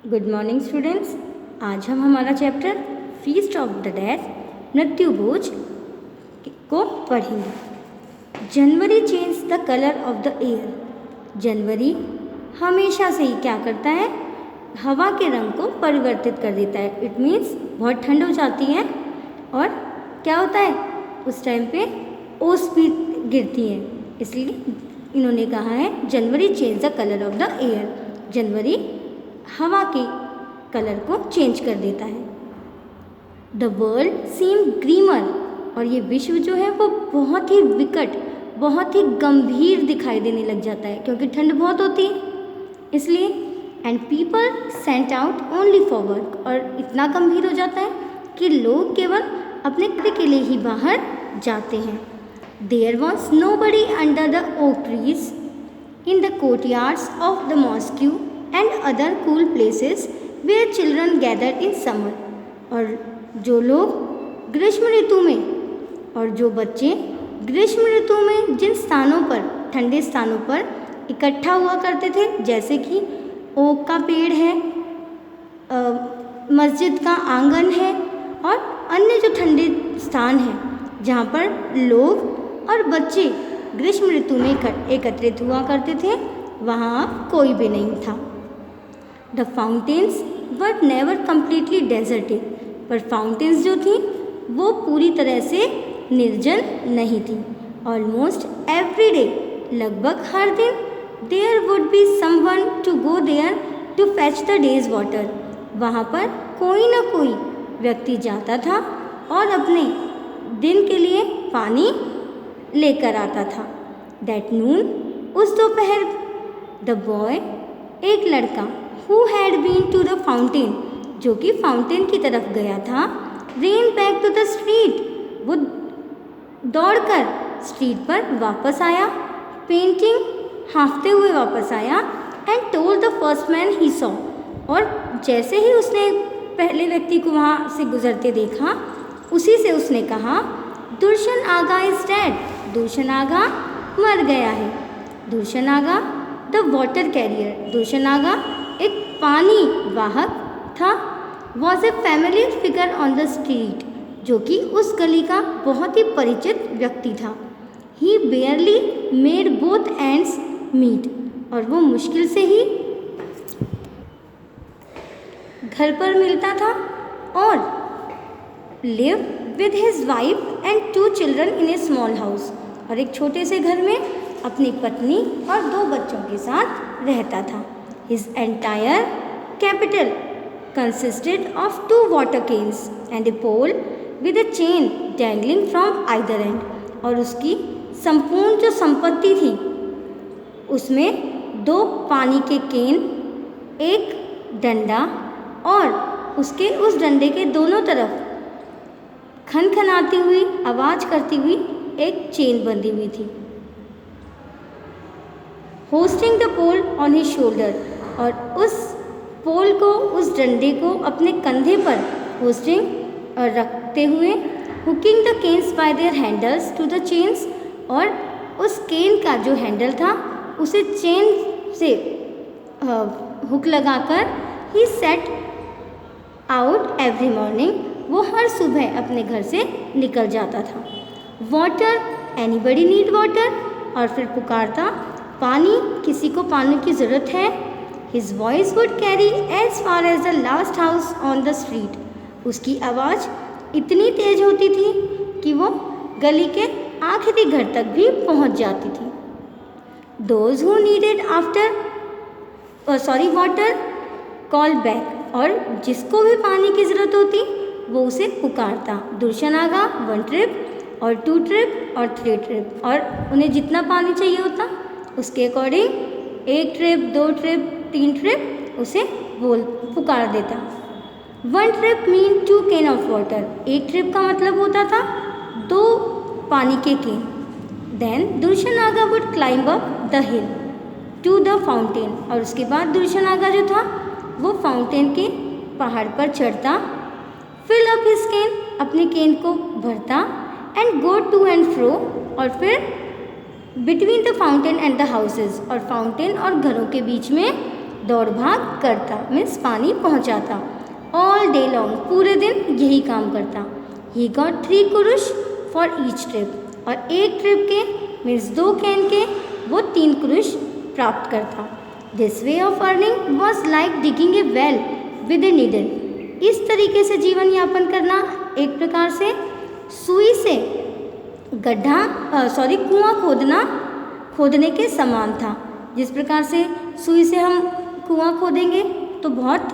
Good morning students. आज हम हमारा chapter feast of the dead मृत्यु भोज को पढ़ेंगे। January change the colour of the air. जनवरी हमेशा से ही क्या करता है, हवा के रंग को परिवर्तित कर देता है। इट मीन्स बहुत ठंड हो जाती है और क्या होता है, उस टाइम पे ओस भी गिरती है। इसलिए इन्होंने कहा है January change the colour of the air. जनवरी हवा के कलर को चेंज कर देता है। द वर्ल्ड सीम ग्रीमर, और ये विश्व जो है वो बहुत ही विकट, बहुत ही गंभीर दिखाई देने लग जाता है, क्योंकि ठंड बहुत होती है इसलिए। And people sent out only for work, और इतना गंभीर हो जाता है कि लोग केवल अपने कार्य के लिए ही बाहर जाते हैं। There was nobody under the oak trees in the courtyards of the mosque and other cool places where children gather in summer. और जो लोग ग्रीष्म ऋतु में और जो बच्चे ग्रीष्म ऋतु में जिन स्थानों पर, ठंडे स्थानों पर इकट्ठा हुआ करते थे, जैसे कि ओक का पेड़ है, मस्जिद का आंगन है और अन्य जो ठंडे स्थान हैं जहाँ पर लोग और बच्चे ग्रीष्म ऋतु में एकत्रित हुआ करते थे, वहाँ कोई भी नहीं था। The fountains were never completely deserted, पर फाउंटेन्स जो थी वो पूरी तरह से निर्जन नहीं थी। ऑलमोस्ट एवरी डे, लगभग हर दिन, there would be someone to go there to fetch the day's water. वहाँ पर कोई ना कोई व्यक्ति जाता था और अपने दिन के लिए पानी लेकर आता था। दैट नून, उस दोपहर, द बॉय, एक लड़का, who had been to the fountain, जो कि फाउंटेन की तरफ गया था, ran back to the street, वो दौड़कर स्ट्रीट पर वापस आया, पेंटिंग हाँफते हुए वापस आया, and told the first man he saw, और जैसे ही उसने पहले व्यक्ति को वहाँ से गुजरते देखा, उसी से उसने कहा, दुर्शन आगा इज डेड, दुर्शन आगा मर गया है। दुर्शन आगा द वाटर कैरियर, दुर्शन आगा एक पानी वाहक था। Was a familiar figure on the street, जो कि उस गली का बहुत ही परिचित व्यक्ति था। He barely made both ends meet, और वो मुश्किल से ही घर पर मिलता था और live with his wife and 2 children in A small house, और एक छोटे से घर में अपनी पत्नी और 2 बच्चों के साथ रहता था। His entire capital consisted of 2 water canes and a pole with a chain dangling from either end, और उसकी संपूर्ण जो संपत्ति थी उसमें 2 पानी के केन, एक डंडा और उसके उस डंडे के दोनों तरफ खनखनाती हुई, आवाज़ करती हुई एक चेन बंधी हुई थी। Hoisting the pole on his shoulder, और उस पोल को, उस डंडे को अपने कंधे पर होस्टिंग रखते हुए, hooking the cans by their handles to the chains, और उस केन का जो हैंडल था उसे चेन से हुक लगाकर ही सेट आउट एवरी मॉर्निंग, वो हर सुबह अपने घर से निकल जाता था। वाटर, एनीबडी नीड वाटर, और फिर पुकारता, पानी, किसी को पानी की ज़रूरत है। His voice would carry as far as the last house on the street, उसकी आवाज़ इतनी तेज होती थी कि वो गली के आखिरी घर तक भी पहुंच जाती थी। Those who needed water called back, और जिसको भी पानी की ज़रूरत होती वो उसे पुकारता। दुर्शन आगा 1 ट्रिप और 2 ट्रिप और 3 ट्रिप, और उन्हें जितना पानी चाहिए होता उसके अकॉर्डिंग 1 ट्रिप, 2 ट्रिप, 3 ट्रिप उसे पुकार देता। 1 trip mean 2 can of water, 1 trip का मतलब होता था 2 पानी के can. Then Durshan Aga would climb up the hill to the fountain, और उसके बाद दुर्शन आगा जो था वो फाउंटेन के पहाड़ पर चढ़ता, फिल अप हिज केन, अपने केन को भरता, and go to and fro, और फिर between the fountain and the houses, और फाउंटेन और घरों के बीच में दौड़ भाग करता, मीन्स पानी पहुंचाता। ऑल डे लॉन्ग, पूरे दिन यही काम करता। He got 3 Kurush for each trip, और एक ट्रिप के मीन्स 2 कैन के वो 3 कुरुश प्राप्त करता। This way of earning was like digging A well with a needle. इस तरीके से जीवन यापन करना एक प्रकार से सुई से कुआं खोदने के समान था। जिस प्रकार से सुई से हम कुआं खोदेंगे तो बहुत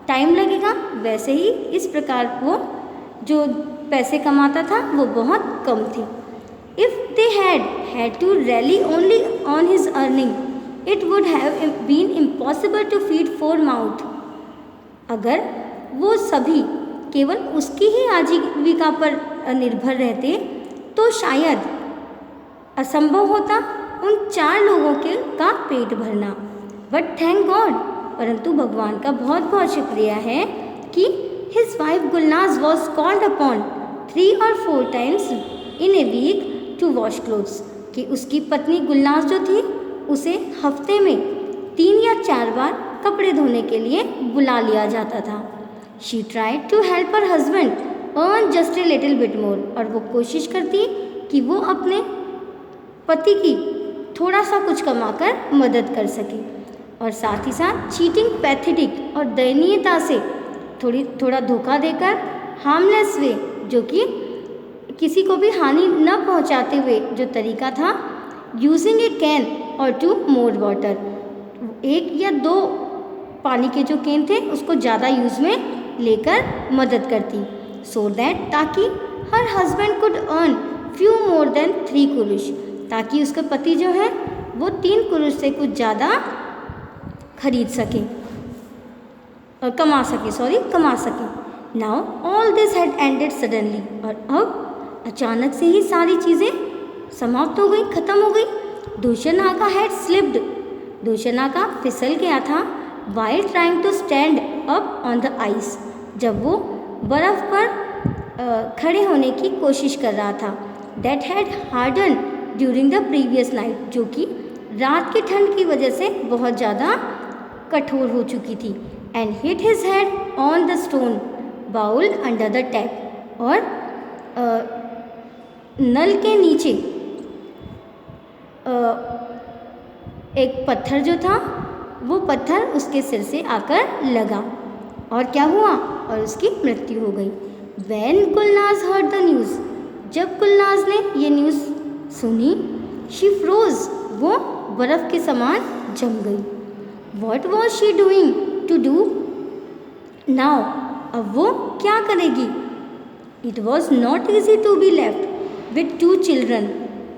टाइम लगेगा, वैसे ही इस प्रकार वो जो पैसे कमाता था वो बहुत कम थे। If they had to rely only on his earning, it would have been impossible to feed 4 mouths. अगर वो सभी केवल उसकी ही आजीविका पर निर्भर रहते तो शायद असंभव होता उन 4 लोगों का पेट भरना। बट थैंक गॉड, परंतु भगवान का बहुत बहुत शुक्रिया है कि his wife Gulnaz was called upon 3 or 4 times in a week to wash clothes, कि उसकी पत्नी गुलनाज जो थी उसे हफ्ते में 3 या 4 बार कपड़े धोने के लिए बुला लिया जाता था। She tried to help her husband earn just a little bit more, और वो कोशिश करती कि वो अपने पति की थोड़ा सा कुछ कमाकर मदद कर सके, और साथ ही साथ चीटिंग पैथेटिक और दयनीयता से थोड़ा धोखा देकर हार्मलेस वे, जो कि किसी को भी हानि न पहुंचाते हुए जो तरीका था, यूजिंग ए कैन और 2 more वाटर, 1 या 2 पानी के जो कैन थे उसको ज़्यादा यूज़ में लेकर मदद करती। सो दैट, ताकि her husband could earn few more than 3 कुरुश, ताकि उसका पति जो है वो 3 कुरुश से कुछ ज़्यादा खरीद सके और कमा सके। Now all this had ended suddenly, और अब अचानक से ही सारी चीज़ें समाप्त हो गई, खत्म हो गई। दूषनागा हैड स्लिप्ड, दूषनागा फिसल गया था। While trying to stand up on the ice, जब वो बर्फ़ पर खड़े होने की कोशिश कर रहा था। That had harden during the previous night, जो कि रात की ठंड की वजह से बहुत ज़्यादा कठोर हो चुकी थी। And hit his head on the stone bowl under the tap, और नल के नीचे एक पत्थर जो था वो पत्थर उसके सिर से आकर लगा, और क्या हुआ, और उसकी मृत्यु हो गई। When Gulnaz heard the news, जब गुलनाज ने ये न्यूज़ सुनी, she froze, वो बर्फ़ के समान जम गई। What was she doing to do now, अब वो क्या करेगी? It was not easy to be left with 2 children,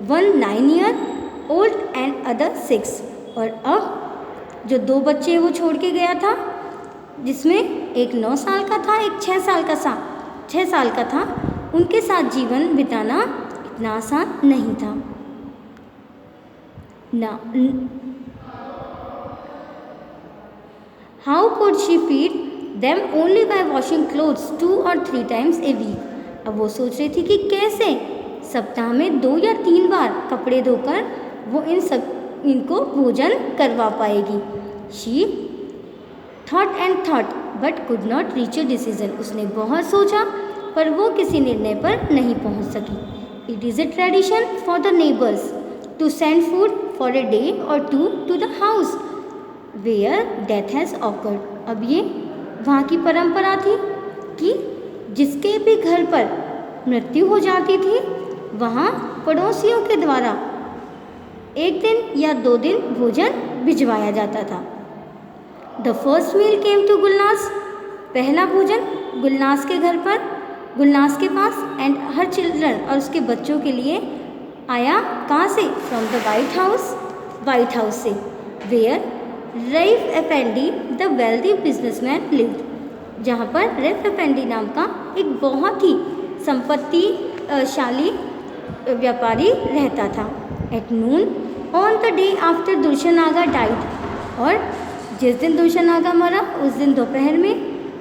one 9-year-old and other 6, और अब जो 2 बच्चे वो छोड़ के गया था, जिसमें एक 9 साल का था, एक 6 साल का था, उनके साथ जीवन बिताना इतना आसान नहीं था। How could she feed them only by washing clothes 2 or 3 times a week? अब वो सोच रही थी कि कैसे सप्ताह में 2 या 3 बार कपड़े धोकर वो इनको भोजन करवा पाएगी। She thought and thought but could not reach a decision. उसने बहुत सोचा पर वो किसी निर्णय पर नहीं पहुंच सकी। It is a tradition for the neighbors to send food for a day or 2 to the house where death has occurred. अब ये वहाँ की परंपरा थी कि जिसके भी घर पर मृत्यु हो जाती थी वहाँ पड़ोसियों के द्वारा 1 दिन या 2 दिन भोजन भिजवाया जाता था। The first meal came to Gulnaz, पहला भोजन गुलनाज के घर पर, गुलनाज के पास एंड हर चिल्ड्रन, और उसके बच्चों के लिए आया। कहाँ से? फ्रॉम द वाइट हाउस से, where Raif Effendi the wealthy businessman lived, जहाँ पर रईफ एफेंडी नाम का एक बहुत ही संपत्तिशाली व्यापारी रहता था। At noon on the day after Dushnaga died, और जिस दिन दूषनागा मरा उस दिन दोपहर में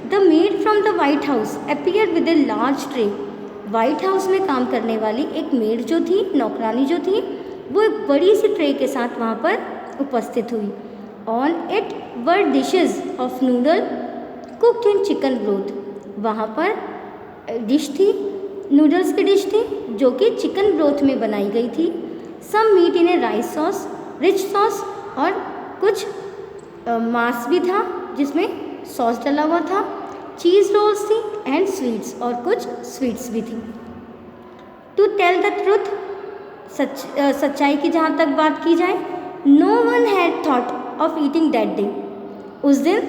the maid from the white house appear with a large tray, white house में काम करने वाली एक मेड जो थी, नौकरानी जो थी, वो एक बड़ी सी ट्रे के साथ वहाँ पर उपस्थित हुई। On it were dishes of noodle cooked in chicken broth. वहाँ पर डिश थी, नूडल्स की डिश थी जो कि चिकन ब्रोथ में बनाई गई थी। Some meat in a rice sauce, rich sauce, और कुछ मांस भी था जिसमें सॉस डला हुआ था। चीज़ रोल्स थी एंड स्वीट्स, और कुछ स्वीट्स भी थी। टू टेल द ट्रुथ, सच्चाई की जहाँ तक बात की जाए, no one had thought of eating that day. उस दिन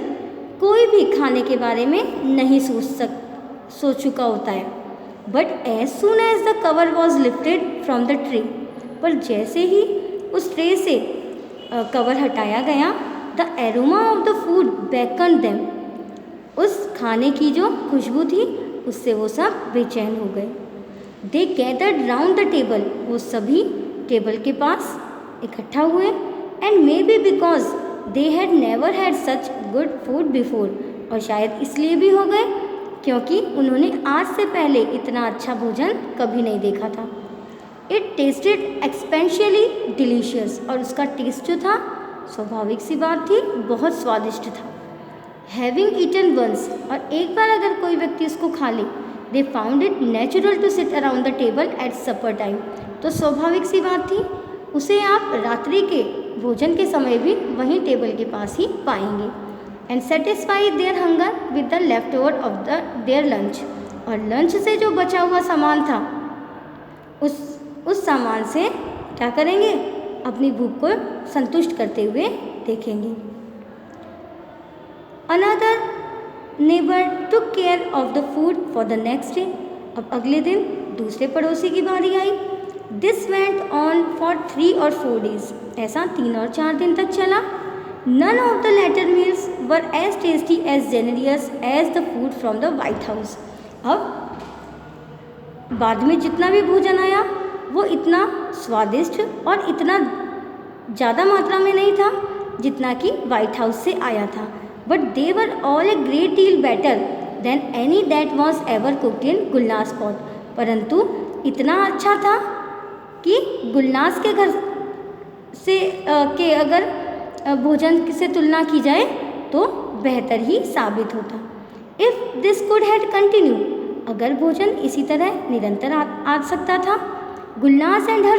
कोई भी खाने के बारे में नहीं सोच चुका होता है। But as soon as the cover was lifted from the tray, पर जैसे ही उस ट्रे से कवर हटाया गया, the aroma of the food beckon them. उस खाने की जो खुशबू थी उससे वो सब बेचैन हो गए। दे गैदर्ड राउंड द टेबल, वो सभी टेबल के पास इकट्ठा हुए। And may be because they had never had such good food before, और शायद इसलिए भी हो गए क्योंकि उन्होंने आज से पहले इतना अच्छा भोजन कभी नहीं देखा था। इट टेस्टेड एक्सपेंशियली डिलीशियस, और उसका टेस्ट जो था स्वाभाविक सी बात थी, बहुत स्वादिष्ट था। हैविंग ईटन वंस, और एक बार अगर कोई व्यक्ति उसको खा ले, they found it natural to sit around the table at supper time, तो स्वाभाविक सी बात थी उसे आप रात्रि के भोजन के समय भी वहीं टेबल के पास ही पाएंगे। And satisfy their hunger with the left over of their lunch, और लंच से जो बचा हुआ सामान था उस सामान से क्या करेंगे, अपनी भूख को संतुष्ट करते हुए देखेंगे। Another neighbour took care of the food for the next day. अब अगले दिन दूसरे पड़ोसी की बारी आई। This went on for 3 or 4 days, ऐसा 3 और 4 दिन तक चला। None of the later meals were as tasty as generous as the food from the white house. अब बाद में जितना भी भोजन आया वो इतना स्वादिष्ट और इतना ज़्यादा मात्रा में नहीं था जितना कि वाइट हाउस से आया था। But they were all a great deal better than any that was ever cooked in Gulnaz pot, परंतु इतना अच्छा था कि गुलनास के घर से के अगर भोजन से तुलना की जाए तो बेहतर ही साबित होता। If this could had continue, अगर भोजन इसी तरह निरंतर आ सकता था, Gulnaz and her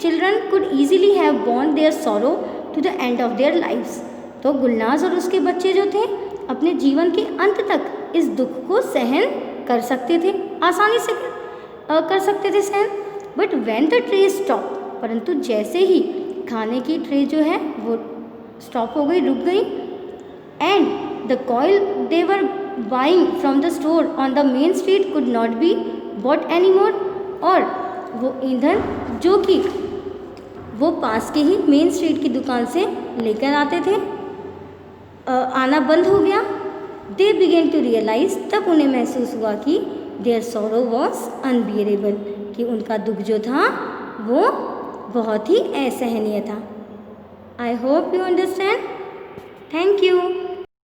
children could easily have borne their sorrow to the end of their lives, तो गुलनास और उसके बच्चे जो थे अपने जीवन के अंत तक इस दुख को सहन कर सकते थे, आसानी से कर सकते थे सहन। But when the tray stop, परंतु जैसे ही खाने की ट्रे जो है वो स्टॉप हो गई, रुक गई, and the coil they were buying from the store on the main street could not be bought any more, और वो ईंधन जो कि वो पास के ही मेन स्ट्रीट की दुकान से लेकर आते थे आना बंद हो गया। दे बिगेन टू रियलाइज, तब उन्हें महसूस हुआ कि देयर सॉरो वॉज अनबियरेबल, कि उनका दुख जो था वो बहुत ही असहनीय था। I hope you understand. Thank you.